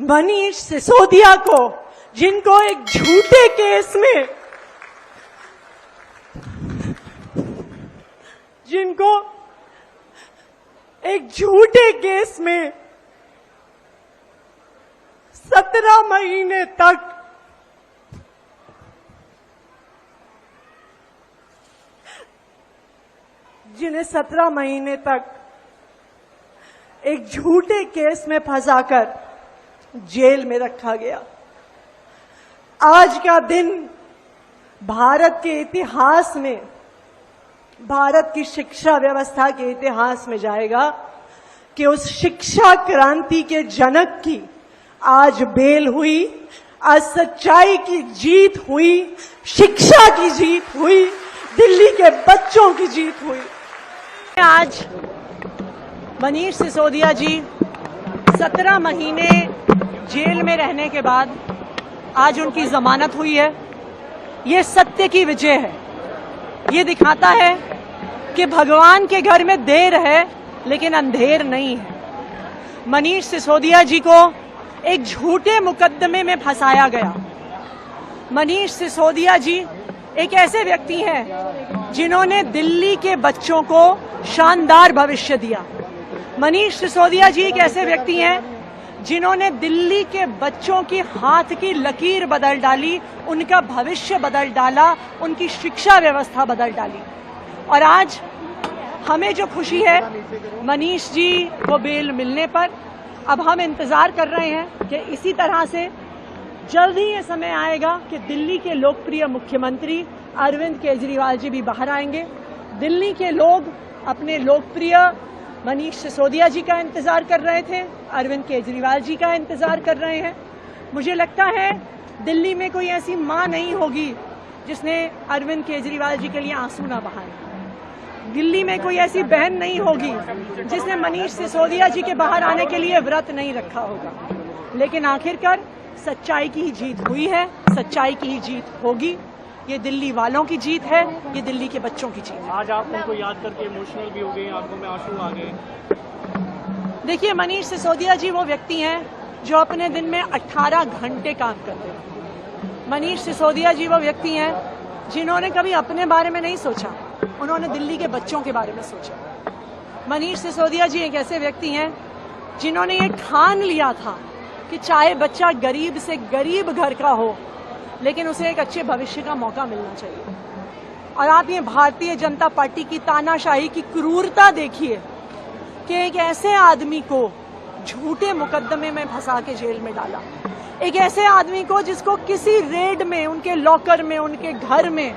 मनीष सिसोदिया को, जिनको एक झूठे केस में, जिनको एक झूठे केस में 17 महीने तक जिन्हें 17 महीने तक एक झूठे केस में फंसाकर जेल में रखा गया। आज का दिन भारत के इतिहास में, भारत की शिक्षा व्यवस्था के इतिहास में जाएगा कि उस शिक्षा क्रांति के जनक की आज बेल हुई, आज सच्चाई की जीत हुई, शिक्षा की जीत हुई, दिल्ली के बच्चों की जीत हुई। आज मनीष सिसोदिया जी 17 महीने जेल में रहने के बाद आज उनकी जमानत हुई है। ये सत्य की विजय है। ये दिखाता है कि भगवान के घर में देर है लेकिन अंधेर नहीं है। मनीष सिसोदिया जी को एक झूठे मुकदमे में फंसाया गया। मनीष सिसोदिया जी एक ऐसे व्यक्ति हैं जिन्होंने दिल्ली के बच्चों को शानदार भविष्य दिया। मनीष सिसोदिया जी एक ऐसे व्यक्ति हैं जिन्होंने दिल्ली के बच्चों की हाथ की लकीर बदल डाली, उनका भविष्य बदल डाला, उनकी शिक्षा व्यवस्था बदल डाली। और आज हमें जो खुशी है मनीष जी को बेल मिलने पर, अब हम इंतजार कर रहे हैं कि इसी तरह से जल्द ही ये समय आएगा कि दिल्ली के लोकप्रिय मुख्यमंत्री अरविंद केजरीवाल जी भी बाहर आएंगे। दिल्ली के लोग अपने लोकप्रिय मनीष सिसोदिया जी का इंतजार कर रहे थे, अरविंद केजरीवाल जी का इंतजार कर रहे हैं। मुझे लगता है दिल्ली में कोई ऐसी मां नहीं होगी जिसने अरविंद केजरीवाल जी के लिए आंसू ना बहाए। दिल्ली में कोई ऐसी बहन नहीं होगी जिसने मनीष सिसोदिया जी के बाहर आने के लिए व्रत नहीं रखा होगा। लेकिन आखिरकार सच्चाई की ही जीत हुई है, सच्चाई की ही जीत होगी। ये दिल्ली वालों की जीत है, ये दिल्ली के बच्चों की जीत है। आज आप उनको याद करके इमोशनल भी हो गए, आंखों में आंसू आ गए। देखिए, मनीष सिसोदिया जी वो व्यक्ति हैं जो अपने दिन में 18 घंटे काम करते हैं। मनीष सिसोदिया जी वो व्यक्ति हैं जिन्होंने कभी अपने बारे में नहीं सोचा, उन्होंने दिल्ली के बच्चों के बारे में सोचा। मनीष सिसोदिया जी एक ऐसे व्यक्ति हैं जिन्होंने ये ठान लिया था कि चाहे बच्चा गरीब से गरीब घर का हो लेकिन उसे एक अच्छे भविष्य का मौका मिलना चाहिए। और आप ये भारतीय जनता पार्टी की तानाशाही की क्रूरता देखिए कि एक ऐसे आदमी को झूठे मुकदमे में फंसा के जेल में डाला। एक ऐसे आदमी को जिसको किसी रेड में, उनके लॉकर में, उनके घर में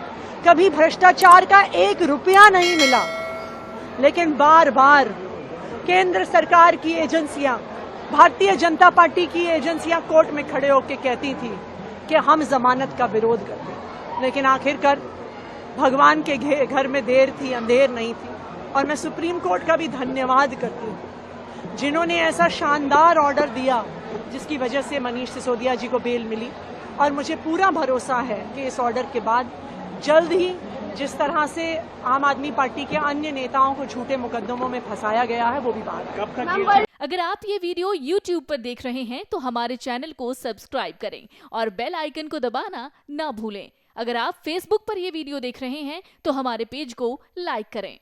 कभी भ्रष्टाचार का 1 रुपया नहीं मिला, लेकिन बार बार केंद्र सरकार की एजेंसियां, भारतीय जनता पार्टी की एजेंसियां कोर्ट में खड़े होकर कहती थी कि हम जमानत का विरोध करते हैं। लेकिन आखिरकार भगवान के घर में देर थी, अंधेर नहीं थी। और मैं सुप्रीम कोर्ट का भी धन्यवाद करती हूँ जिन्होंने ऐसा शानदार ऑर्डर दिया जिसकी वजह से मनीष सिसोदिया जी को बेल मिली। और मुझे पूरा भरोसा है कि इस ऑर्डर के बाद जल्द ही जिस तरह से आम आदमी पार्टी के अन्य नेताओं को झूठे मुकदमों में फंसाया गया है वो भी बाहर। अगर आप ये वीडियो YouTube पर देख रहे हैं तो हमारे चैनल को सब्सक्राइब करें और बेल आइकन को दबाना ना भूलें। अगर आप Facebook पर ये वीडियो देख रहे हैं तो हमारे पेज को लाइक करें।